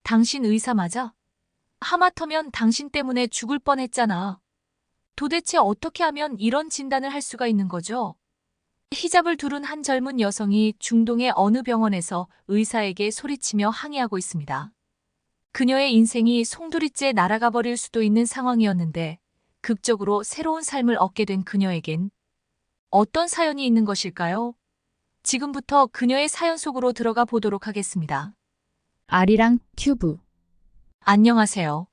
당신 의사 맞아? 하마터면 당신 때문에 죽을 뻔했잖아. 도대체 어떻게 하면 이런 진단을 할 수가 있는 거죠? 히잡을 두른 한 젊은 여성이 중동의 어느 병원에서 의사에게 소리치며 항의하고 있습니다. 그녀의 인생이 송두리째 날아가 버릴 수도 있는 상황이었는데 극적으로 새로운 삶을 얻게 된 그녀에겐 어떤 사연이 있는 것일까요? 지금부터 그녀의 사연 속으로 들어가 보도록 하겠습니다. 아리랑 튜브. 안녕하세요.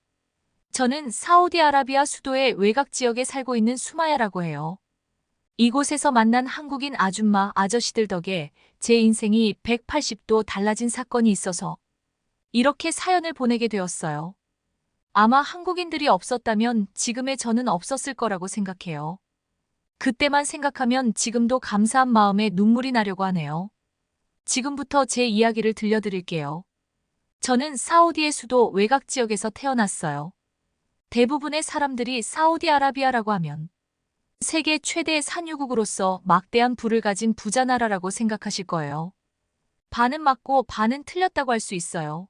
저는 사우디아라비아 수도의 외곽 지역에 살고 있는 수마야라고 해요. 이곳에서 만난 한국인 아줌마 아저씨들 덕에 제 인생이 180도 달라진 사건이 있어서 이렇게 사연을 보내게 되었어요. 아마 한국인들이 없었다면 지금의 저는 없었을 거라고 생각해요. 그때만 생각하면 지금도 감사한 마음에 눈물이 나려고 하네요. 지금부터 제 이야기를 들려드릴게요. 저는 사우디의 수도 외곽 지역에서 태어났어요. 대부분의 사람들이 사우디아라비아라고 하면 세계 최대의 산유국으로서 막대한 부를 가진 부자 나라라고 생각하실 거예요. 반은 맞고 반은 틀렸다고 할 수 있어요.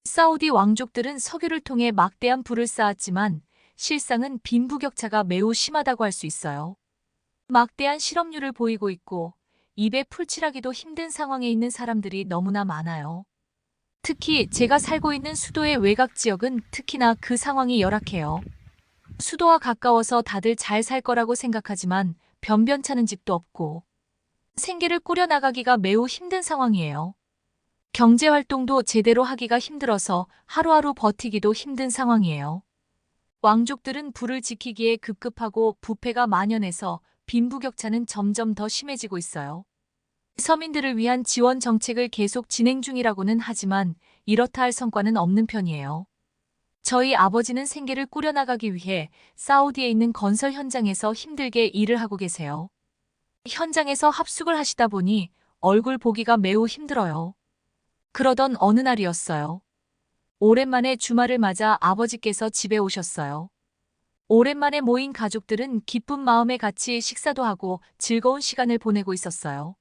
사우디 왕족들은 석유를 통해 막대한 부를 쌓았지만 실상은 빈부격차가 매우 심하다고 할 수 있어요. 막대한 실업률을 보이고 있고 입에 풀칠하기도 힘든 상황에 있는 사람들이 너무나 많아요. 특히 제가 살고 있는 수도의 외곽 지역은 특히나 그 상황이 열악해요. 수도와 가까워서 다들 잘 살 거라고 생각하지만 변변찮은 집도 없고 생계를 꾸려나가기가 매우 힘든 상황이에요. 경제활동도 제대로 하기가 힘들어서 하루하루 버티기도 힘든 상황이에요. 왕족들은 부를 지키기에 급급하고 부패가 만연해서 빈부격차는 점점 더 심해지고 있어요. 서민들을 위한 지원 정책을 계속 진행 중이라고는 하지만 이렇다 할 성과는 없는 편이에요. 저희 아버지는 생계를 꾸려나가기 위해 사우디에 있는 건설 현장에서 힘들게 일을 하고 계세요. 현장에서 합숙을 하시다 보니 얼굴 보기가 매우 힘들어요. 그러던 어느 날이었어요. 오랜만에 주말을 맞아 아버지께서 집에 오셨어요. 오랜만에 모인 가족들은 기쁜 마음에 같이 식사도 하고 즐거운 시간을 보내고 있었어요.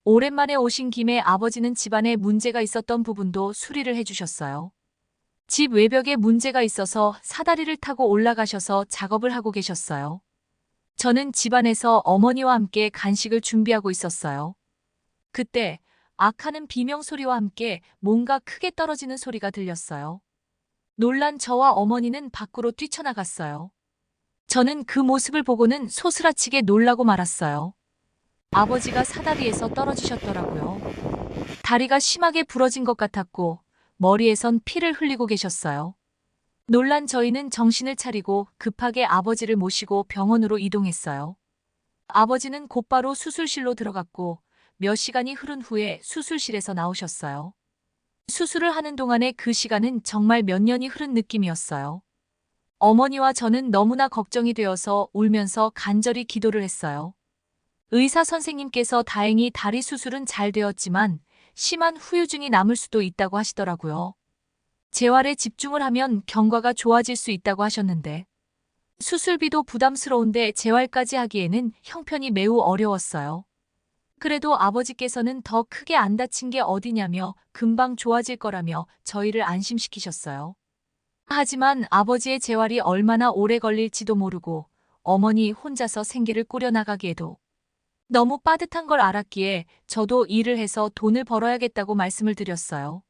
오랜만에 오신 김에 아버지는 집안에 문제가 있었던 부분도 수리를 해주셨어요. 집 외벽에 문제가 있어서 사다리를 타고 올라가셔서 작업을 하고 계셨어요. 저는 집안에서 어머니와 함께 간식을 준비하고 있었어요. 그때 악하는 비명 소리와 함께 뭔가 크게 떨어지는 소리가 들렸어요. 놀란 저와 어머니는 밖으로 뛰쳐나갔어요. 저는 그 모습을 보고는 소스라치게 놀라고 말았어요. 아버지가 사다리에서 떨어지셨더라고요. 다리가 심하게 부러진 것 같았고 머리에선 피를 흘리고 계셨어요. 놀란 저희는 정신을 차리고 급하게 아버지를 모시고 병원으로 이동했어요. 아버지는 곧바로 수술실로 들어갔고 몇 시간이 흐른 후에 수술실에서 나오셨어요. 수술을 하는 동안의 그 시간은 정말 몇 년이 흐른 느낌이었어요. 어머니와 저는 너무나 걱정이 되어서 울면서 간절히 기도를 했어요. 의사 선생님께서 다행히 다리 수술은 잘 되었지만 심한 후유증이 남을 수도 있다고 하시더라고요. 재활에 집중을 하면 경과가 좋아질 수 있다고 하셨는데 수술비도 부담스러운데 재활까지 하기에는 형편이 매우 어려웠어요. 그래도 아버지께서는 더 크게 안 다친 게 어디냐며 금방 좋아질 거라며 저희를 안심시키셨어요. 하지만 아버지의 재활이 얼마나 오래 걸릴지도 모르고 어머니 혼자서 생계를 꾸려나가기에도 너무 빠듯한 걸 알았기에 저도 일을 해서 돈을 벌어야겠다고 말씀을 드렸어요.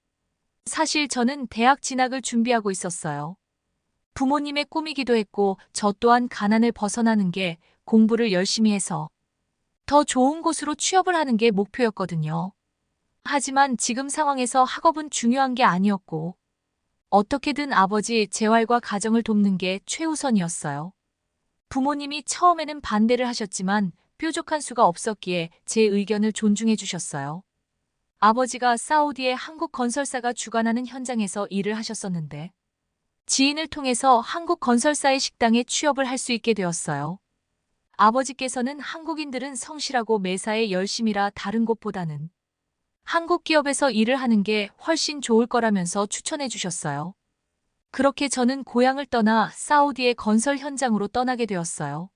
사실 저는 대학 진학을 준비하고 있었어요. 부모님의 꿈이기도 했고 저 또한 가난을 벗어나는 게 공부를 열심히 해서 더 좋은 곳으로 취업을 하는 게 목표였거든요. 하지만 지금 상황에서 학업은 중요한 게 아니었고 어떻게든 아버지 재활과 가정을 돕는 게 최우선이었어요. 부모님이 처음에는 반대를 하셨지만 뾰족한 수가 없었기에 제 의견을 존중해 주셨어요. 아버지가 사우디의 한국 건설사가 주관하는 현장에서 일을 하셨었는데 지인을 통해서 한국 건설사의 식당에 취업을 할 수 있게 되었어요. 아버지께서는 한국인들은 성실하고 매사에 열심이라 다른 곳보다는 한국 기업에서 일을 하는 게 훨씬 좋을 거라면서 추천해 주셨어요. 그렇게 저는 고향을 떠나 사우디의 건설 현장으로 떠나게 되었어요.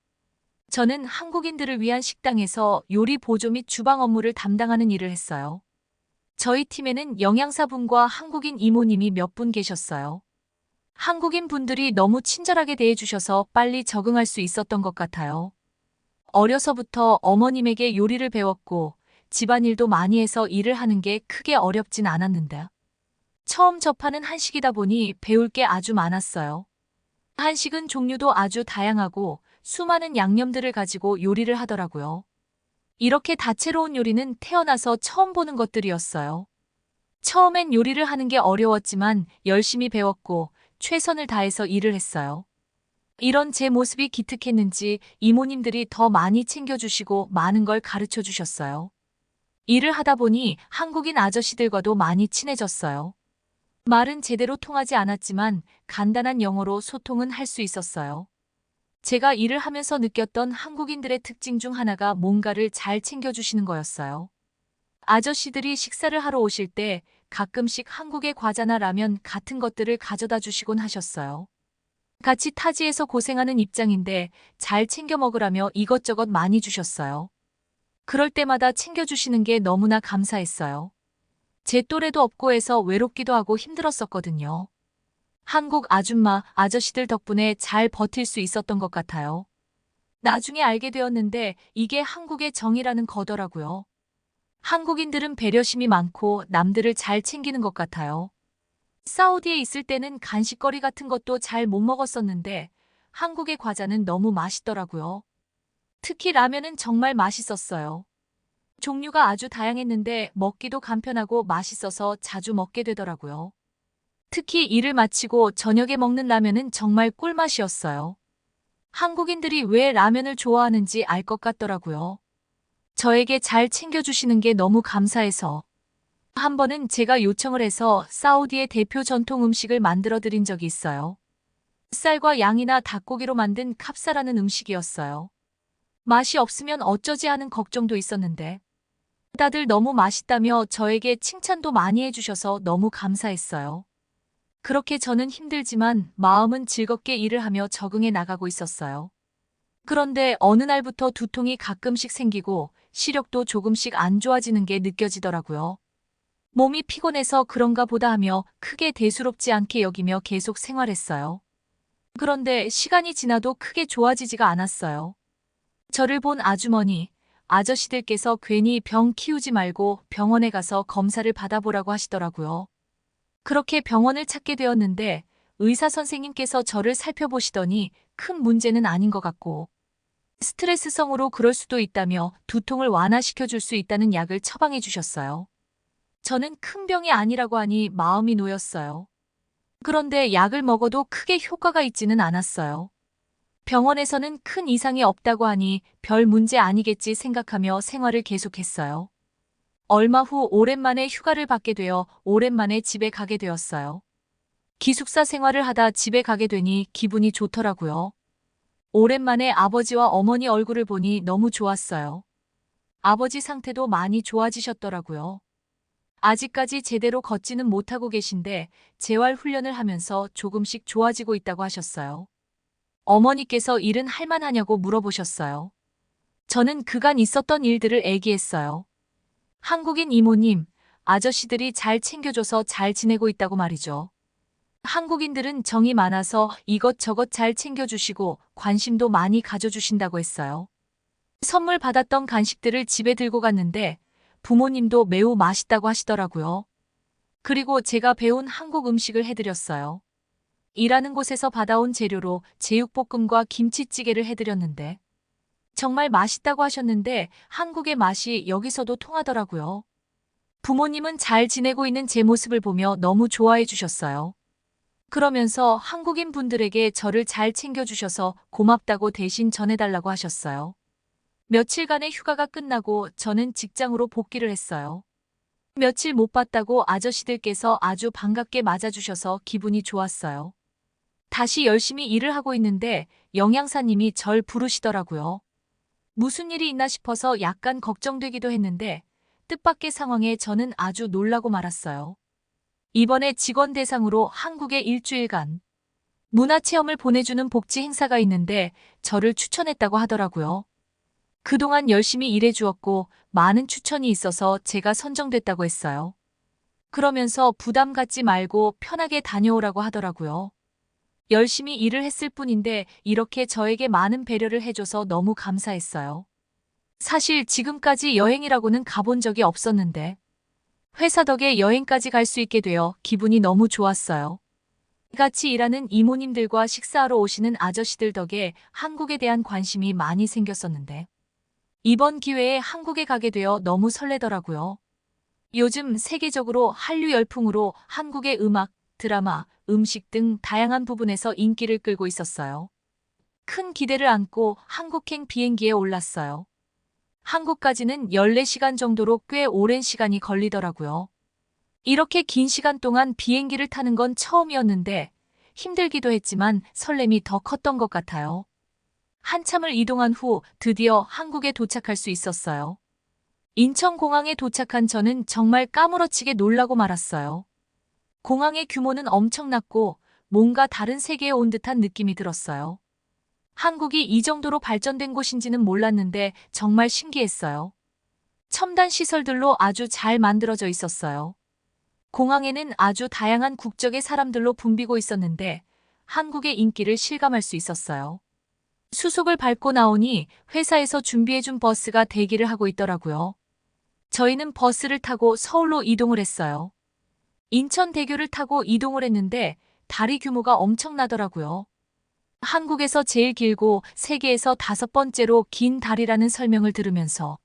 저는 한국인들을 위한 식당에서 요리 보조 및 주방 업무를 담당하는 일을 했어요. 저희 팀에는 영양사분과 한국인 이모님이 몇 분 계셨어요. 한국인 분들이 너무 친절하게 대해주셔서 빨리 적응할 수 있었던 것 같아요. 어려서부터 어머님에게 요리를 배웠고 집안일도 많이 해서 일을 하는 게 크게 어렵진 않았는데 처음 접하는 한식이다 보니 배울 게 아주 많았어요. 한식은 종류도 아주 다양하고 수많은 양념들을 가지고 요리를 하더라고요. 이렇게 다채로운 요리는 태어나서 처음 보는 것들이었어요. 처음엔 요리를 하는 게 어려웠지만 열심히 배웠고 최선을 다해서 일을 했어요. 이런 제 모습이 기특했는지 이모님들이 더 많이 챙겨주시고 많은 걸 가르쳐 주셨어요. 일을 하다 보니 한국인 아저씨들과도 많이 친해졌어요. 말은 제대로 통하지 않았지만 간단한 영어로 소통은 할 수 있었어요. 제가 일을 하면서 느꼈던 한국인들의 특징 중 하나가 뭔가를 잘 챙겨주시는 거였어요. 아저씨들이 식사를 하러 오실 때 가끔씩 한국의 과자나 라면 같은 것들을 가져다 주시곤 하셨어요. 같이 타지에서 고생하는 입장인데 잘 챙겨 먹으라며 이것저것 많이 주셨어요. 그럴 때마다 챙겨주시는 게 너무나 감사했어요. 제 또래도 없고 해서 외롭기도 하고 힘들었었거든요. 한국 아줌마, 아저씨들 덕분에 잘 버틸 수 있었던 것 같아요. 나중에 알게 되었는데 이게 한국의 정이라는 거더라고요. 한국인들은 배려심이 많고 남들을 잘 챙기는 것 같아요. 사우디에 있을 때는 간식거리 같은 것도 잘 못 먹었었는데 한국의 과자는 너무 맛있더라고요. 특히 라면은 정말 맛있었어요. 종류가 아주 다양했는데 먹기도 간편하고 맛있어서 자주 먹게 되더라고요. 특히 일을 마치고 저녁에 먹는 라면은 정말 꿀맛이었어요. 한국인들이 왜 라면을 좋아하는지 알 것 같더라고요. 저에게 잘 챙겨주시는 게 너무 감사해서. 한 번은 제가 요청을 해서 사우디의 대표 전통 음식을 만들어 드린 적이 있어요. 쌀과 양이나 닭고기로 만든 캅사라는 음식이었어요. 맛이 없으면 어쩌지 하는 걱정도 있었는데 다들 너무 맛있다며 저에게 칭찬도 많이 해주셔서 너무 감사했어요. 그렇게 저는 힘들지만 마음은 즐겁게 일을 하며 적응해 나가고 있었어요. 그런데 어느 날부터 두통이 가끔씩 생기고 시력도 조금씩 안 좋아지는 게 느껴지더라고요. 몸이 피곤해서 그런가 보다 하며 크게 대수롭지 않게 여기며 계속 생활했어요. 그런데 시간이 지나도 크게 좋아지지가 않았어요. 저를 본 아주머니, 아저씨들께서 괜히 병 키우지 말고 병원에 가서 검사를 받아보라고 하시더라고요. 그렇게 병원을 찾게 되었는데 의사 선생님께서 저를 살펴보시더니 큰 문제는 아닌 것 같고 스트레스성으로 그럴 수도 있다며 두통을 완화시켜 줄 수 있다는 약을 처방해 주셨어요. 저는 큰 병이 아니라고 하니 마음이 놓였어요. 그런데 약을 먹어도 크게 효과가 있지는 않았어요. 병원에서는 큰 이상이 없다고 하니 별 문제 아니겠지 생각하며 생활을 계속했어요. 얼마 후 오랜만에 휴가를 받게 되어 오랜만에 집에 가게 되었어요. 기숙사 생활을 하다 집에 가게 되니 기분이 좋더라고요. 오랜만에 아버지와 어머니 얼굴을 보니 너무 좋았어요. 아버지 상태도 많이 좋아지셨더라고요. 아직까지 제대로 걷지는 못하고 계신데 재활 훈련을 하면서 조금씩 좋아지고 있다고 하셨어요. 어머니께서 일은 할 만하냐고 물어보셨어요. 저는 그간 있었던 일들을 얘기했어요. 한국인 이모님, 아저씨들이 잘 챙겨줘서 잘 지내고 있다고 말이죠. 한국인들은 정이 많아서 이것저것 잘 챙겨주시고 관심도 많이 가져주신다고 했어요. 선물 받았던 간식들을 집에 들고 갔는데 부모님도 매우 맛있다고 하시더라고요. 그리고 제가 배운 한국 음식을 해드렸어요. 일하는 곳에서 받아온 재료로 제육볶음과 김치찌개를 해드렸는데 정말 맛있다고 하셨는데 한국의 맛이 여기서도 통하더라고요. 부모님은 잘 지내고 있는 제 모습을 보며 너무 좋아해 주셨어요. 그러면서 한국인 분들에게 저를 잘 챙겨주셔서 고맙다고 대신 전해달라고 하셨어요. 며칠간의 휴가가 끝나고 저는 직장으로 복귀를 했어요. 며칠 못 봤다고 아저씨들께서 아주 반갑게 맞아주셔서 기분이 좋았어요. 다시 열심히 일을 하고 있는데 영양사님이 절 부르시더라고요. 무슨 일이 있나 싶어서 약간 걱정되기도 했는데 뜻밖의 상황에 저는 아주 놀라고 말았어요. 이번에 직원 대상으로 한국에 일주일간 문화체험을 보내주는 복지 행사가 있는데 저를 추천했다고 하더라고요. 그동안 열심히 일해주었고 많은 추천이 있어서 제가 선정됐다고 했어요. 그러면서 부담 갖지 말고 편하게 다녀오라고 하더라고요. 열심히 일을 했을 뿐인데 이렇게 저에게 많은 배려를 해줘서 너무 감사했어요. 사실 지금까지 여행이라고는 가본 적이 없었는데 회사 덕에 여행까지 갈 수 있게 되어 기분이 너무 좋았어요. 같이 일하는 이모님들과 식사하러 오시는 아저씨들 덕에 한국에 대한 관심이 많이 생겼었는데 이번 기회에 한국에 가게 되어 너무 설레더라고요. 요즘 세계적으로 한류 열풍으로 한국의 음악, 드라마, 음식 등 다양한 부분에서 인기를 끌고 있었어요. 큰 기대를 안고 한국행 비행기에 올랐어요. 한국까지는 14시간 정도로 꽤 오랜 시간이 걸리더라고요. 이렇게 긴 시간 동안 비행기를 타는 건 처음이었는데 힘들기도 했지만 설렘이 더 컸던 것 같아요. 한참을 이동한 후 드디어 한국에 도착할 수 있었어요. 인천공항에 도착한 저는 정말 까무러치게 놀라고 말았어요. 공항의 규모는 엄청났고 뭔가 다른 세계에 온 듯한 느낌이 들었어요. 한국이 이 정도로 발전된 곳인지는 몰랐는데 정말 신기했어요. 첨단 시설들로 아주 잘 만들어져 있었어요. 공항에는 아주 다양한 국적의 사람들로 붐비고 있었는데 한국의 인기를 실감할 수 있었어요. 수속을 밟고 나오니 회사에서 준비해준 버스가 대기를 하고 있더라고요. 저희는 버스를 타고 서울로 이동을 했어요. 인천대교를 타고 이동을 했는데 다리 규모가 엄청나더라고요. 한국에서 제일 길고 세계에서 5번째로 긴 다리라는 설명을 들으면서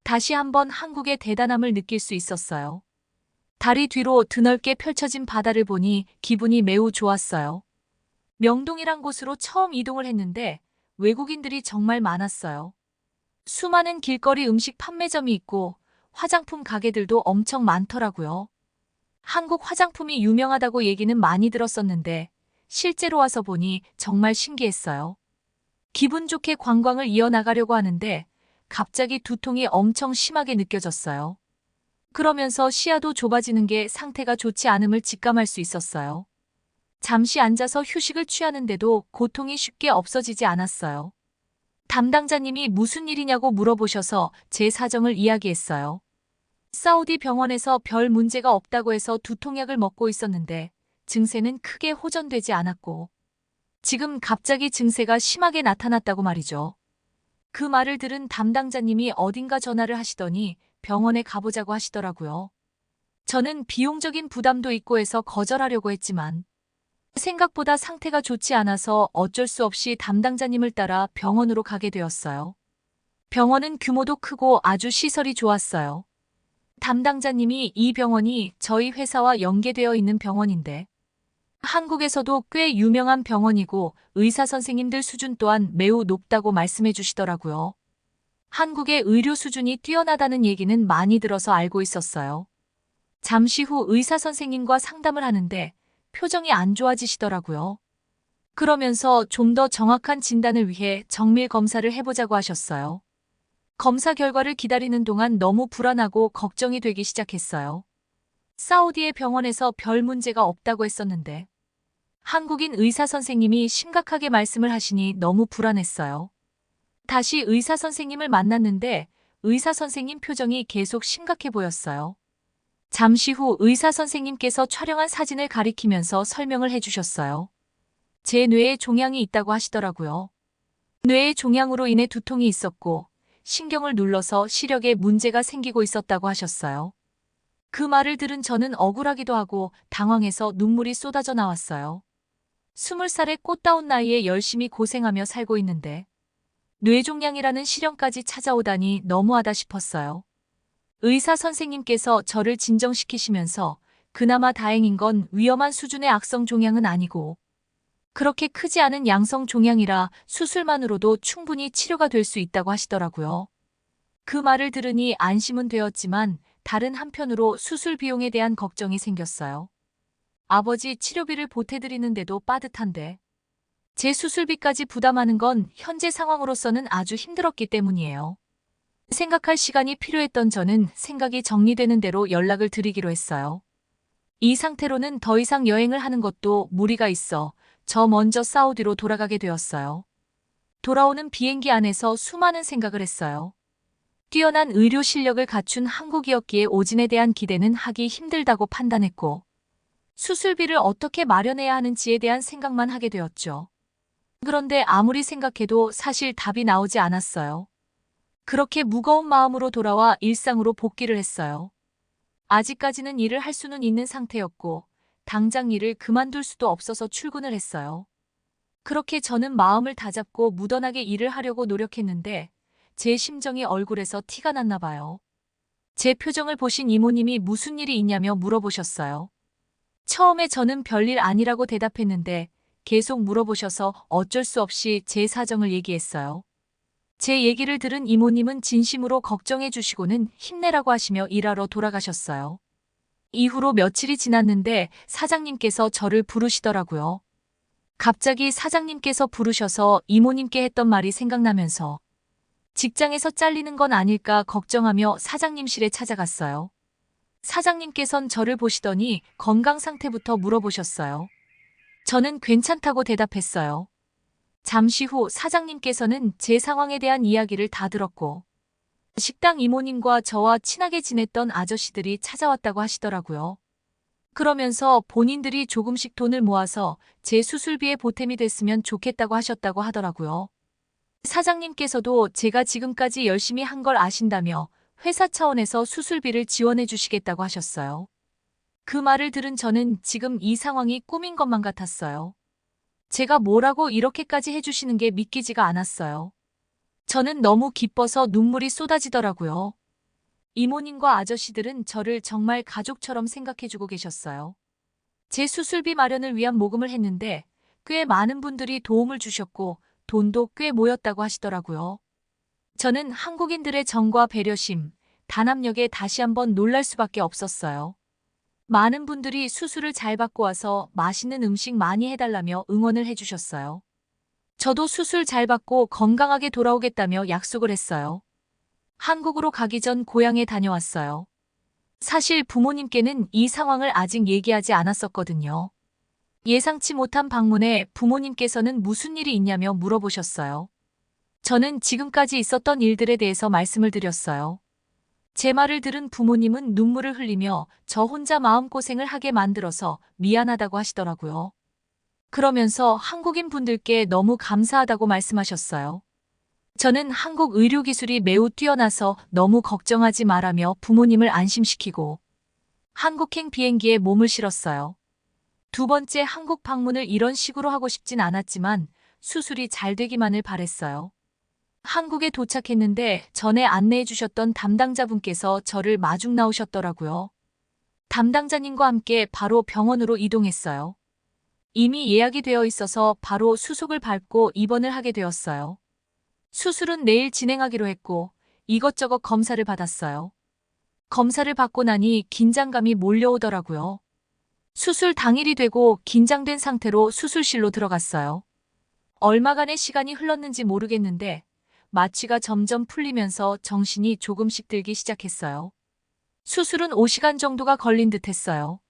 다시 한번 한국의 대단함을 느낄 수 있었어요. 다리 뒤로 드넓게 펼쳐진 바다를 보니 기분이 매우 좋았어요. 명동이란 곳으로 처음 이동을 했는데 외국인들이 정말 많았어요. 수많은 길거리 음식 판매점이 있고 화장품 가게들도 엄청 많더라고요. 한국 화장품이 유명하다고 얘기는 많이 들었었는데 실제로 와서 보니 정말 신기했어요. 기분 좋게 관광을 이어나가려고 하는데 갑자기 두통이 엄청 심하게 느껴졌어요. 그러면서 시야도 좁아지는 게 상태가 좋지 않음을 직감할 수 있었어요. 잠시 앉아서 휴식을 취하는데도 고통이 쉽게 없어지지 않았어요. 담당자님이 무슨 일이냐고 물어보셔서 제 사정을 이야기했어요. 사우디 병원에서 별 문제가 없다고 해서 두통약을 먹고 있었는데 증세는 크게 호전되지 않았고 지금 갑자기 증세가 심하게 나타났다고 말이죠. 그 말을 들은 담당자님이 어딘가 전화를 하시더니 병원에 가보자고 하시더라고요. 저는 비용적인 부담도 있고 해서 거절하려고 했지만 생각보다 상태가 좋지 않아서 어쩔 수 없이 담당자님을 따라 병원으로 가게 되었어요. 병원은 규모도 크고 아주 시설이 좋았어요. 담당자님이 이 병원이 저희 회사와 연계되어 있는 병원인데 한국에서도 꽤 유명한 병원이고 의사 선생님들 수준 또한 매우 높다고 말씀해 주시더라고요. 한국의 의료 수준이 뛰어나다는 얘기는 많이 들어서 알고 있었어요. 잠시 후 의사 선생님과 상담을 하는데 표정이 안 좋아지시더라고요. 그러면서 좀 더 정확한 진단을 위해 정밀 검사를 해보자고 하셨어요. 검사 결과를 기다리는 동안 너무 불안하고 걱정이 되기 시작했어요. 사우디의 병원에서 별 문제가 없다고 했었는데 한국인 의사 선생님이 심각하게 말씀을 하시니 너무 불안했어요. 다시 의사 선생님을 만났는데 의사 선생님 표정이 계속 심각해 보였어요. 잠시 후 의사 선생님께서 촬영한 사진을 가리키면서 설명을 해주셨어요. 제 뇌에 종양이 있다고 하시더라고요. 뇌의 종양으로 인해 두통이 있었고 신경을 눌러서 시력에 문제가 생기고 있었다고 하셨어요. 그 말을 들은 저는 억울하기도 하고 당황해서 눈물이 쏟아져 나왔어요. 20살의 꽃다운 나이에 열심히 고생하며 살고 있는데 뇌종양이라는 시련까지 찾아오다니 너무하다 싶었어요. 의사 선생님께서 저를 진정시키시면서 그나마 다행인 건 위험한 수준의 악성 종양은 아니고 그렇게 크지 않은 양성 종양이라 수술만으로도 충분히 치료가 될 수 있다고 하시더라고요. 그 말을 들으니 안심은 되었지만 다른 한편으로 수술 비용에 대한 걱정이 생겼어요. 아버지 치료비를 보태드리는데도 빠듯한데 제 수술비까지 부담하는 건 현재 상황으로서는 아주 힘들었기 때문이에요. 생각할 시간이 필요했던 저는 생각이 정리되는 대로 연락을 드리기로 했어요. 이 상태로는 더 이상 여행을 하는 것도 무리가 있어 저 먼저 사우디로 돌아가게 되었어요. 돌아오는 비행기 안에서 수많은 생각을 했어요. 뛰어난 의료 실력을 갖춘 한국이었기에 오진에 대한 기대는 하기 힘들다고 판단했고, 수술비를 어떻게 마련해야 하는지에 대한 생각만 하게 되었죠. 그런데 아무리 생각해도 사실 답이 나오지 않았어요. 그렇게 무거운 마음으로 돌아와 일상으로 복귀를 했어요. 아직까지는 일을 할 수는 있는 상태였고, 당장 일을 그만둘 수도 없어서 출근을 했어요. 그렇게 저는 마음을 다잡고 무던하게 일을 하려고 노력했는데, 제 심정이 얼굴에서 티가 났나 봐요. 제 표정을 보신 이모님이 무슨 일이 있냐며 물어보셨어요. 처음에 저는 별일 아니라고 대답했는데, 계속 물어보셔서 어쩔 수 없이 제 사정을 얘기했어요. 제 얘기를 들은 이모님은 진심으로 걱정해 주시고는 힘내라고 하시며 일하러 돌아가셨어요. 이후로 며칠이 지났는데 사장님께서 저를 부르시더라고요. 갑자기 사장님께서 부르셔서 이모님께 했던 말이 생각나면서 직장에서 잘리는 건 아닐까 걱정하며 사장님실에 찾아갔어요. 사장님께선 저를 보시더니 건강 상태부터 물어보셨어요. 저는 괜찮다고 대답했어요. 잠시 후 사장님께서는 제 상황에 대한 이야기를 다 들었고, 식당 이모님과 저와 친하게 지냈던 아저씨들이 찾아왔다고 하시더라고요. 그러면서 본인들이 조금씩 돈을 모아서 제 수술비에 보탬이 됐으면 좋겠다고 하셨다고 하더라고요. 사장님께서도 제가 지금까지 열심히 한 걸 아신다며 회사 차원에서 수술비를 지원해 주시겠다고 하셨어요. 그 말을 들은 저는 지금 이 상황이 꿈인 것만 같았어요. 제가 뭐라고 이렇게까지 해주시는 게 믿기지가 않았어요. 저는 너무 기뻐서 눈물이 쏟아지더라고요. 이모님과 아저씨들은 저를 정말 가족처럼 생각해주고 계셨어요. 제 수술비 마련을 위한 모금을 했는데 꽤 많은 분들이 도움을 주셨고 돈도 꽤 모였다고 하시더라고요. 저는 한국인들의 정과 배려심, 단합력에 다시 한번 놀랄 수밖에 없었어요. 많은 분들이 수술을 잘 받고 와서 맛있는 음식 많이 해달라며 응원을 해주셨어요. 저도 수술 잘 받고 건강하게 돌아오겠다며 약속을 했어요. 한국으로 가기 전 고향에 다녀왔어요. 사실 부모님께는 이 상황을 아직 얘기하지 않았었거든요. 예상치 못한 방문에 부모님께서는 무슨 일이 있냐며 물어보셨어요. 저는 지금까지 있었던 일들에 대해서 말씀을 드렸어요. 제 말을 들은 부모님은 눈물을 흘리며 저 혼자 마음고생을 하게 만들어서 미안하다고 하시더라고요. 그러면서 한국인 분들께 너무 감사하다고 말씀하셨어요. 저는 한국 의료기술이 매우 뛰어나서 너무 걱정하지 말라며 부모님을 안심시키고 한국행 비행기에 몸을 실었어요. 두 번째 한국 방문을 이런 식으로 하고 싶진 않았지만 수술이 잘 되기만을 바랬어요. 한국에 도착했는데 전에 안내해 주셨던 담당자분께서 저를 마중 나오셨더라고요. 담당자님과 함께 바로 병원으로 이동했어요. 이미 예약이 되어 있어서 바로 수속을 밟고 입원을 하게 되었어요. 수술은 내일 진행하기로 했고 이것저것 검사를 받았어요. 검사를 받고 나니 긴장감이 몰려오더라고요. 수술 당일이 되고 긴장된 상태로 수술실로 들어갔어요. 얼마간의 시간이 흘렀는지 모르겠는데 마취가 점점 풀리면서 정신이 조금씩 들기 시작했어요. 수술은 5시간 정도가 걸린 듯 했어요.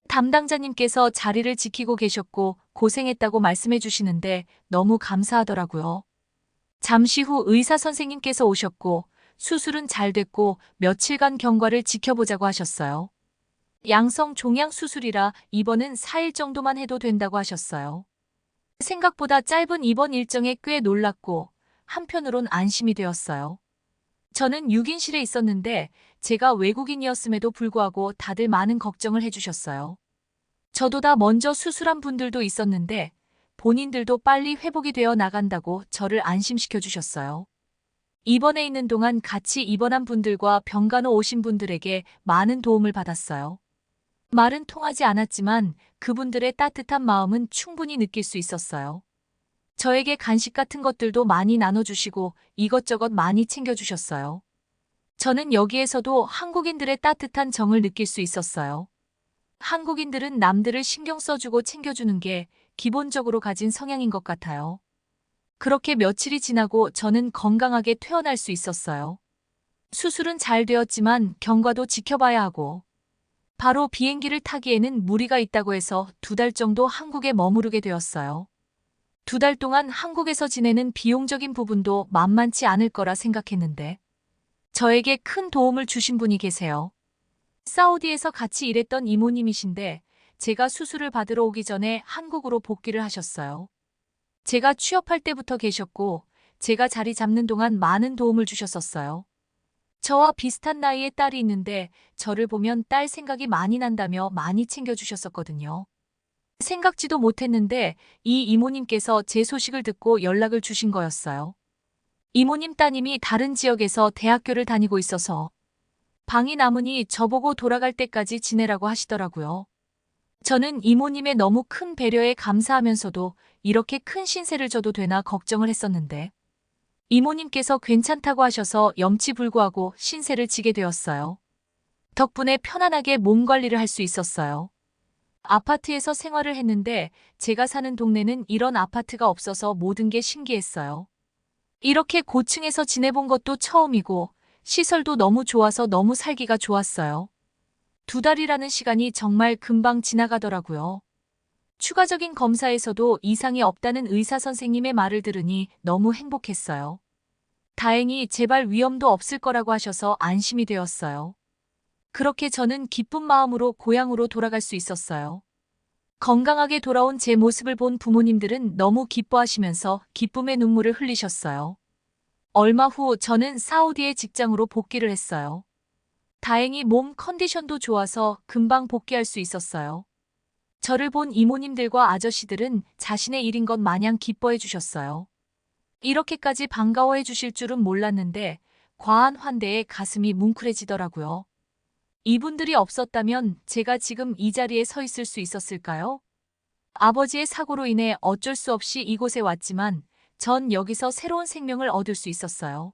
담당자님께서 자리를 지키고 계셨고 고생했다고 말씀해 주시는데 너무 감사하더라고요. 잠시 후 의사 선생님께서 오셨고 수술은 잘 됐고 며칠간 경과를 지켜보자고 하셨어요. 양성 종양 수술이라 입원은 4일 정도만 해도 된다고 하셨어요. 생각보다 짧은 입원 일정에 꽤 놀랐고 한편으론 안심이 되었어요. 저는 6인실에 있었는데 제가 외국인이었음에도 불구하고 다들 많은 걱정을 해주셨어요. 저보다 먼저 수술한 분들도 있었는데 본인들도 빨리 회복이 되어 나간다고 저를 안심시켜 주셨어요. 입원해 있는 동안 같이 입원한 분들과 병간호 오신 분들에게 많은 도움을 받았어요. 말은 통하지 않았지만 그분들의 따뜻한 마음은 충분히 느낄 수 있었어요. 저에게 간식 같은 것들도 많이 나눠주시고 이것저것 많이 챙겨주셨어요. 저는 여기에서도 한국인들의 따뜻한 정을 느낄 수 있었어요. 한국인들은 남들을 신경 써주고 챙겨주는 게 기본적으로 가진 성향인 것 같아요. 그렇게 며칠이 지나고 저는 건강하게 퇴원할 수 있었어요. 수술은 잘 되었지만 경과도 지켜봐야 하고 바로 비행기를 타기에는 무리가 있다고 해서 2달 정도 한국에 머무르게 되었어요. 2달 동안 한국에서 지내는 비용적인 부분도 만만치 않을 거라 생각했는데 저에게 큰 도움을 주신 분이 계세요. 사우디에서 같이 일했던 이모님이신데 제가 수술을 받으러 오기 전에 한국으로 복귀를 하셨어요. 제가 취업할 때부터 계셨고 제가 자리 잡는 동안 많은 도움을 주셨었어요. 저와 비슷한 나이의 딸이 있는데 저를 보면 딸 생각이 많이 난다며 많이 챙겨주셨었거든요. 생각지도 못했는데 이 이모님께서 제 소식을 듣고 연락을 주신 거였어요. 이모님 따님이 다른 지역에서 대학교를 다니고 있어서 방이 남으니 저보고 돌아갈 때까지 지내라고 하시더라고요. 저는 이모님의 너무 큰 배려에 감사하면서도 이렇게 큰 신세를 져도 되나 걱정을 했었는데 이모님께서 괜찮다고 하셔서 염치불구하고 신세를 지게 되었어요. 덕분에 편안하게 몸 관리를 할 수 있었어요. 아파트에서 생활을 했는데 제가 사는 동네는 이런 아파트가 없어서 모든 게 신기했어요. 이렇게 고층에서 지내본 것도 처음이고 시설도 너무 좋아서 너무 살기가 좋았어요. 2달이라는 시간이 정말 금방 지나가더라고요. 추가적인 검사에서도 이상이 없다는 의사 선생님의 말을 들으니 너무 행복했어요. 다행히 재발 위험도 없을 거라고 하셔서 안심이 되었어요. 그렇게 저는 기쁜 마음으로 고향으로 돌아갈 수 있었어요. 건강하게 돌아온 제 모습을 본 부모님들은 너무 기뻐하시면서 기쁨의 눈물을 흘리셨어요. 얼마 후 저는 사우디의 직장으로 복귀를 했어요. 다행히 몸 컨디션도 좋아서 금방 복귀할 수 있었어요. 저를 본 이모님들과 아저씨들은 자신의 일인 것 마냥 기뻐해 주셨어요. 이렇게까지 반가워해 주실 줄은 몰랐는데 과한 환대에 가슴이 뭉클해지더라고요. 이분들이 없었다면 제가 지금 이 자리에 서 있을 수 있었을까요? 아버지의 사고로 인해 어쩔 수 없이 이곳에 왔지만 전 여기서 새로운 생명을 얻을 수 있었어요.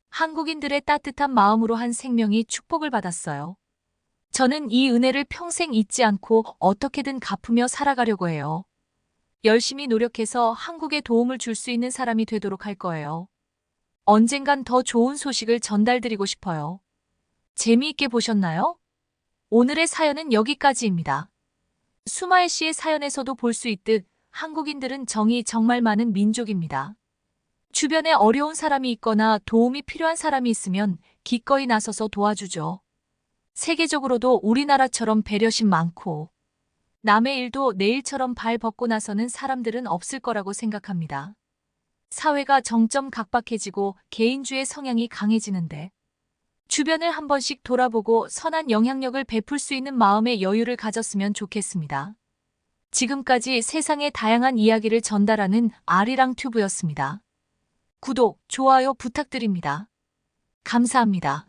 한국인들의 따뜻한 마음으로 한 생명이 축복을 받았어요. 저는 이 은혜를 평생 잊지 않고 어떻게든 갚으며 살아가려고 해요. 열심히 노력해서 한국에 도움을 줄 수 있는 사람이 되도록 할 거예요. 언젠간 더 좋은 소식을 전달드리고 싶어요. 재미있게 보셨나요? 오늘의 사연은 여기까지입니다. 수마일 씨의 사연에서도 볼 수 있듯 한국인들은 정이 정말 많은 민족입니다. 주변에 어려운 사람이 있거나 도움이 필요한 사람이 있으면 기꺼이 나서서 도와주죠. 세계적으로도 우리나라처럼 배려심 많고 남의 일도 내 일처럼 발 벗고 나서는 사람들은 없을 거라고 생각합니다. 사회가 점점 각박해지고 개인주의 성향이 강해지는데 주변을 한 번씩 돌아보고 선한 영향력을 베풀 수 있는 마음의 여유를 가졌으면 좋겠습니다. 지금까지 세상의 다양한 이야기를 전달하는 아리랑 튜브였습니다. 구독, 좋아요 부탁드립니다. 감사합니다.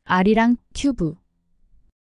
아리랑 튜브